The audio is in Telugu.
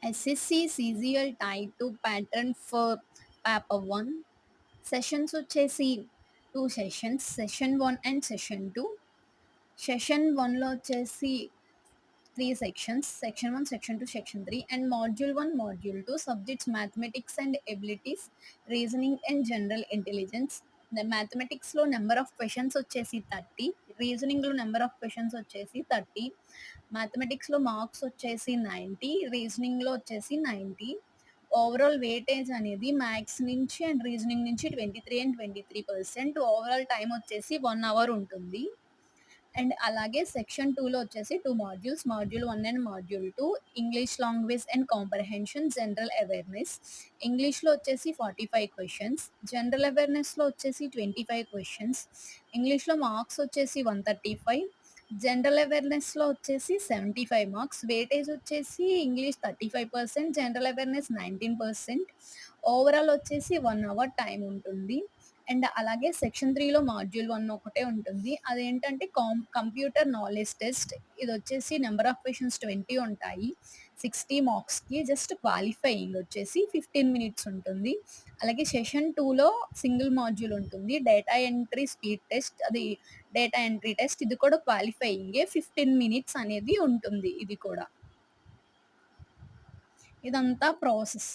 SSC CGL type 2 pattern for paper 1 sessions వచ్చేసి 2 sessions session 1 and session 2. Session 1లో వచ్చేసి 3 sections section 1, section 2, section 3 and module 1, module 2 subjects mathematics and abilities, reasoning and general intelligence. మ్యాథమెటిక్స్లో నెంబర్ ఆఫ్ క్వశ్చన్స్ వచ్చేసి 30, రీజనింగ్లో నెంబర్ ఆఫ్ క్వశ్చన్స్ వచ్చేసి 30, మ్యాథమెటిక్స్లో మార్క్స్ వచ్చేసి 90, రీజనింగ్లో వచ్చేసి 90. ఓవరాల్ వెయిటేజ్ అనేది మ్యాథ్స్ నుంచి అండ్ రీజనింగ్ నుంచి 23 అండ్ 23%. ఓవరాల్ టైం వచ్చేసి 1 అవర్ ఉంటుంది. అండ్ అలాగే సెక్షన్ 2లో వచ్చేసి 2 modules, module 1 and module 2 English language and comprehension, general awareness. ఇంగ్లీష్లో వచ్చేసి 45 క్వశ్చన్స్, జనరల్ అవేర్నెస్లో వచ్చేసి 25 క్వశ్చన్స్. ఇంగ్లీష్లో మార్క్స్ వచ్చేసి 135, జనరల్ అవేర్నెస్లో వచ్చేసి 75 మార్క్స్. వెయిటేజ్ వచ్చేసి ఇంగ్లీష్ 35%, జనరల్ అవేర్నెస్ 19%. ఓవరాల్ వచ్చేసి 1 అవర్ టైం ఉంటుంది. అండ్ అలాగే సెక్షన్ 3లో మాడ్యూల్ 1 ఒకటే ఉంటుంది. అదేంటంటే కంప్యూటర్ నాలెడ్జ్ టెస్ట్. ఇదొచ్చేసి నెంబర్ ఆఫ్ క్వెషన్స్ 20 ఉంటాయి. 60 మార్క్స్‌కి. జస్ట్ క్వాలిఫైయింగ్ వచ్చేసి 15 మినిట్స్ ఉంటుంది. అలాగే సెషన్ 2లో సింగిల్ మాడ్యూల్ ఉంటుంది. Data entry speed test. అది డేటా ఎంట్రీ టెస్ట్. ఇది కూడా క్వాలిఫైయింగే. 15 మినిట్స్ అనేది ఉంటుంది ఇది కూడా. ఇదంతా ప్రాసెస్.